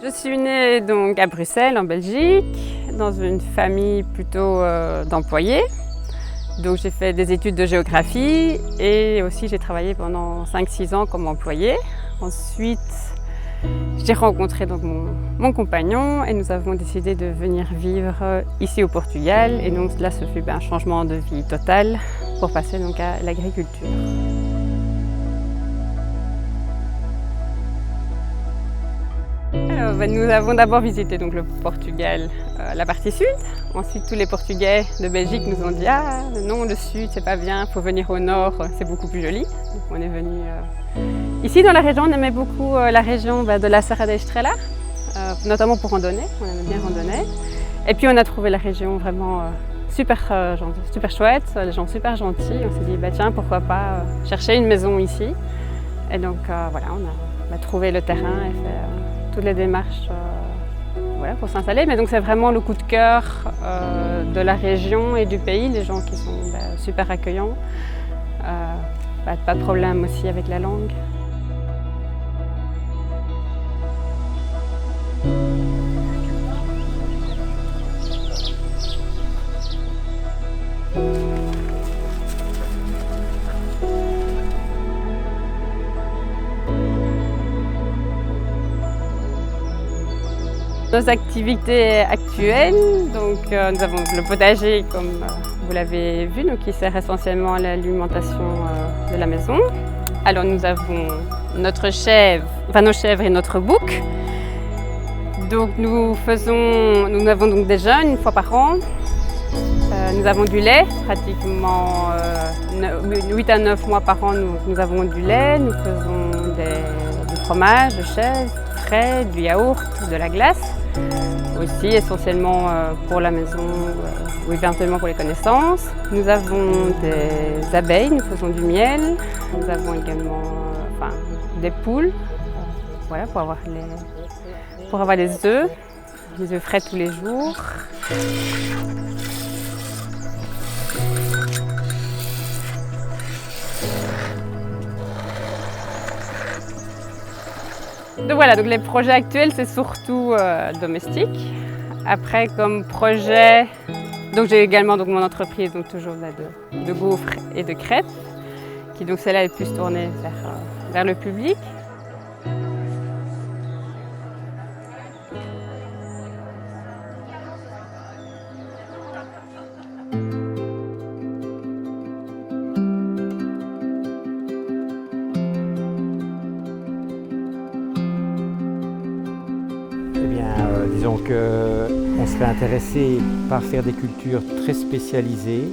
Je suis née donc à Bruxelles, en Belgique, dans une famille plutôt d'employés. Donc j'ai fait des études de géographie et aussi j'ai travaillé pendant 5-6 ans comme employée. Ensuite, j'ai rencontré donc mon compagnon et nous avons décidé de venir vivre ici au Portugal. Et donc là, ce fut un changement de vie total pour passer donc à l'agriculture. Alors, nous avons d'abord visité donc, le Portugal, la partie sud. Ensuite, tous les Portugais de Belgique nous ont dit « Ah non, le sud, c'est pas bien, il faut venir au nord, c'est beaucoup plus joli. » Donc on est venu ici dans la région, on aimait beaucoup la région de la Serra da Estrela, notamment pour randonner, on aimait bien randonner. Et puis on a trouvé la région vraiment super chouette, les gens super gentils. On s'est dit bah, tiens, pourquoi pas chercher une maison ici. Et donc voilà, on a trouvé le terrain et fait toutes les démarches voilà, pour s'installer. Mais donc c'est vraiment le coup de cœur de la région et du pays, les gens qui sont super accueillants. Pas de problème aussi avec la langue. Nos activités actuelles, donc, nous avons le potager comme vous l'avez vu, donc, qui sert essentiellement à l'alimentation de la maison. Alors nous avons notre chèvre, nos chèvres et notre bouc. Donc nous avons donc des jeunes une fois par an. Nous avons du lait, pratiquement 8 à 9 mois par an nous avons du lait. Nous faisons du fromage de chèvre, frais, du yaourt, de la glace. Aussi essentiellement pour la maison ou éventuellement pour les connaissances. Nous avons des abeilles, nous faisons du miel. Nous avons également des poules voilà, pour avoir des œufs frais tous les jours. Donc voilà, donc les projets actuels, c'est surtout domestique. Après, comme projet, donc j'ai également donc, mon entreprise, donc toujours là, de gaufres et de crêpes, qui donc celle-là est plus tournée vers le public. Disons qu'on serait intéressé par faire des cultures très spécialisées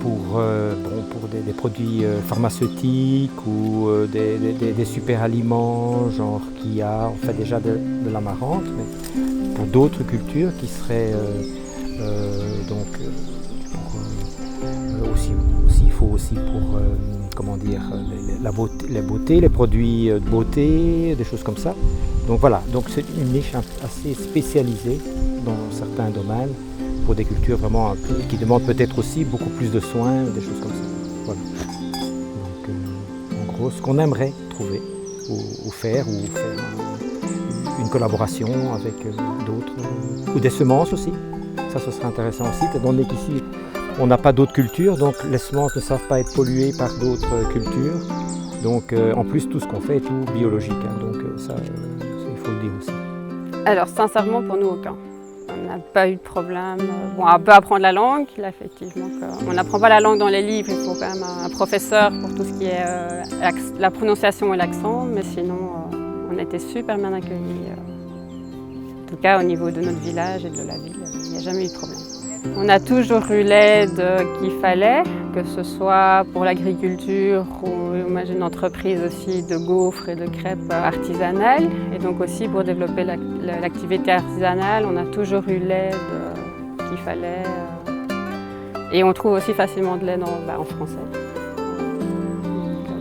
pour des produits pharmaceutiques ou des super aliments, genre qu'il y a, on fait déjà de l'amarante, mais pour d'autres cultures qui seraient il faut aussi pour les beautés, les produits de beauté, des choses comme ça. Donc voilà, donc c'est une niche assez spécialisée dans certains domaines pour des cultures vraiment qui demandent peut-être aussi beaucoup plus de soins, des choses comme ça. Voilà. Donc en gros, ce qu'on aimerait trouver ou faire une collaboration avec d'autres ou des semences aussi. Ça, ce serait intéressant aussi, étant donné qu'ici on n'a pas d'autres cultures, donc les semences ne savent pas être polluées par d'autres cultures. Donc en plus, tout ce qu'on fait est tout biologique, hein, donc ça. Il faut le dire aussi. Alors sincèrement pour nous aucun. On n'a pas eu de problème. Bon, on peut apprendre la langue, là effectivement. On n'apprend pas la langue dans les livres, il faut quand même un professeur pour tout ce qui est la prononciation et l'accent, mais sinon on a été super bien accueillis. En tout cas au niveau de notre village et de la ville, il n'y a jamais eu de problème. On a toujours eu l'aide qu'il fallait, que ce soit pour l'agriculture ou moi j'ai une entreprise aussi de gaufres et de crêpes artisanales. Et donc aussi pour développer l'activité artisanale, on a toujours eu l'aide qu'il fallait. Et on trouve aussi facilement de l'aide en français.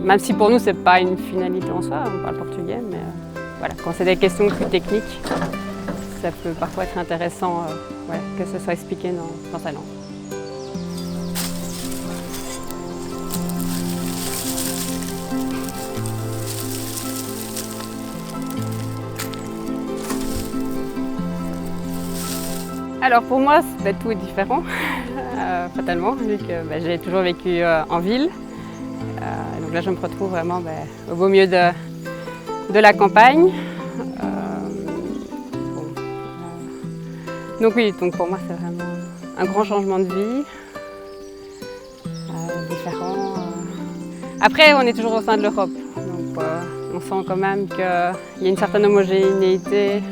Même si pour nous ce n'est pas une finalité en soi, on parle portugais, mais voilà, quand c'est des questions plus techniques, ça peut parfois être intéressant que ce soit expliqué dans sa langue. Alors pour moi, tout est différent, fatalement, vu que j'ai toujours vécu en ville. Donc là, je me retrouve vraiment au beau milieu de la campagne. Donc oui, pour moi, c'est vraiment un grand changement de vie, différent. Après, on est toujours au sein de l'Europe, donc on sent quand même qu'il y a une certaine homogénéité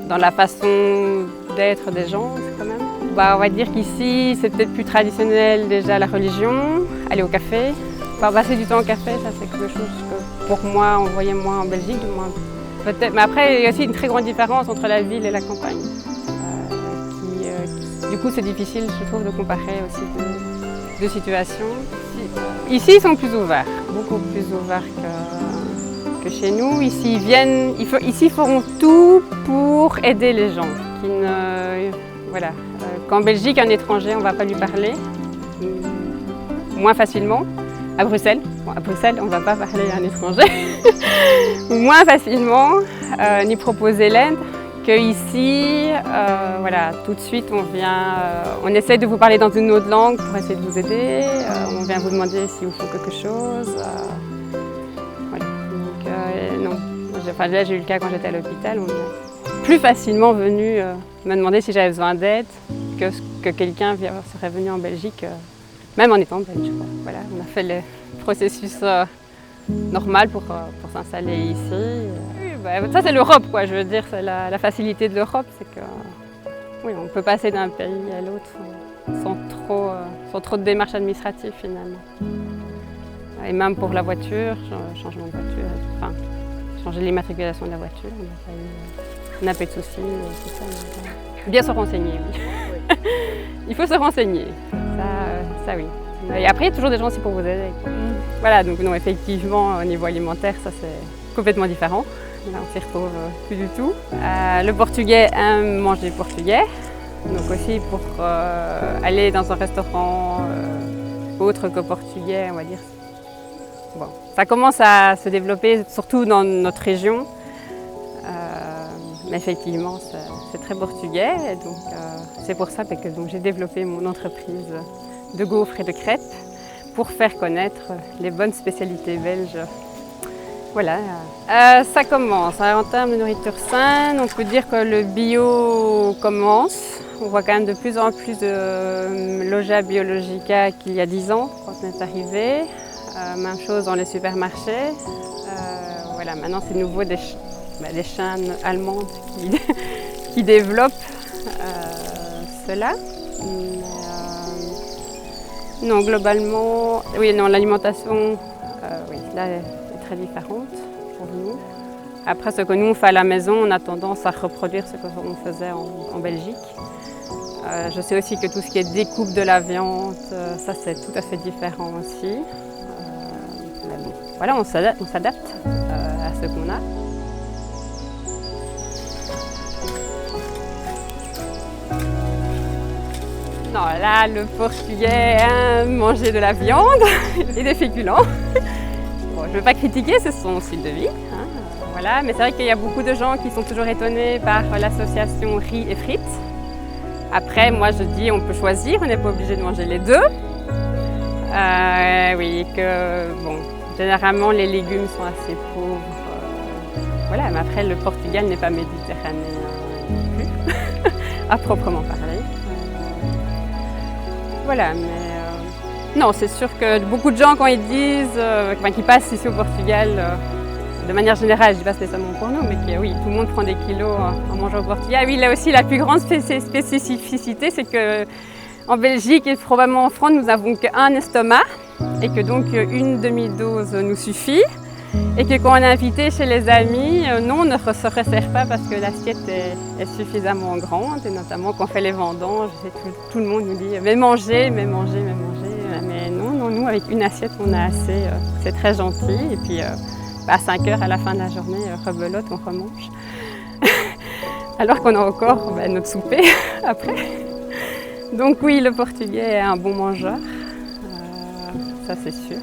dans la façon d'être des gens, quand même. On va dire qu'ici, c'est peut-être plus traditionnel déjà la religion, aller au café. Passer du temps au café, ça c'est quelque chose que pour moi, on voyait moins en Belgique. Mais après, il y a aussi une très grande différence entre la ville et la campagne. Du coup, c'est difficile, je trouve, de comparer aussi deux situations. Ici, ils sont plus ouverts, beaucoup plus ouverts que chez nous. Ici, ils feront tout pour aider les gens. Voilà. Qu'en Belgique, un étranger, on ne va pas lui parler, moins facilement. À Bruxelles, on ne va pas parler à un étranger, moins facilement, ni proposer l'aide. Qu'ici, voilà, tout de suite, on essaie de vous parler dans une autre langue pour essayer de vous aider. On vient vous demander si vous faut quelque chose. Voilà. Donc, non. Là, j'ai eu le cas quand j'étais à l'hôpital. On est plus facilement venu me demander si j'avais besoin d'aide que quelqu'un serait venu en Belgique, même en étant belge. Voilà, on a fait le processus normal pour s'installer ici. Ça c'est l'Europe, quoi. Je veux dire, c'est la facilité de l'Europe, c'est que oui, on peut passer d'un pays à l'autre sans trop de démarches administratives finalement. Et même pour la voiture, changement de voiture, enfin, changer l'immatriculation de la voiture, on n'a pas eu de soucis, tout ça. Bien se renseigner, oui. Il faut se renseigner, ça oui. Et après, il y a toujours des gens aussi pour vous aider. Voilà, donc non, effectivement, au niveau alimentaire, ça c'est complètement différent. Là, on s'y retrouve plus du tout. Le portugais aime manger portugais. Donc aussi pour aller dans un restaurant autre que portugais, on va dire. Bon, ça commence à se développer, surtout dans notre région. Mais effectivement, c'est très portugais. Et donc, c'est pour ça que j'ai développé mon entreprise de gaufres et de crêpes pour faire connaître les bonnes spécialités belges. Voilà, ça commence. En termes de nourriture saine, on peut dire que le bio commence. On voit quand même de plus en plus de Loja Biologica qu'il y a 10 ans quand on est arrivé. Même chose dans les supermarchés. Voilà, maintenant c'est nouveau des chaînes allemandes qui développent cela. Non, globalement, oui, non, l'alimentation, oui, là, très différente pour nous. Après, ce que nous on fait à la maison, on a tendance à reproduire ce qu'on faisait en Belgique. Je sais aussi que tout ce qui est découpe de la viande, ça c'est tout à fait différent aussi. Mais bon, voilà, on s'adapte à ce qu'on a. Non, là, le portugais aime manger de la viande et des féculents. Bon, je ne veux pas critiquer, c'est son style de vie. Hein, voilà. Mais c'est vrai qu'il y a beaucoup de gens qui sont toujours étonnés par l'association riz et frites. Après, moi je dis on peut choisir, on n'est pas obligé de manger les deux. Oui, que bon, généralement les légumes sont assez pauvres. Voilà, mais après le Portugal n'est pas méditerranéen non plus, à proprement parler. Voilà, mais non, c'est sûr que beaucoup de gens quand ils disent, qu'ils passent ici au Portugal, de manière générale, je dis pas spécialement pour nous, mais que oui, tout le monde prend des kilos en mangeant au Portugal. Oui, là aussi, la plus grande spécificité, c'est qu'en Belgique et probablement en France, nous n'avons qu'un estomac et que donc une demi-dose nous suffit. Et que quand on est invité chez les amis, non, on ne se resserre pas parce que l'assiette est suffisamment grande. Et notamment quand on fait les vendanges, tout le monde nous dit « mais mangez, mais mangez, mais mangez ». Mais non, nous, avec une assiette, on a assez. C'est très gentil. Et puis, à 5 heures, à la fin de la journée, rebelote, on remange. Alors qu'on a encore notre souper après. Donc oui, le Portugais est un bon mangeur, ça c'est sûr.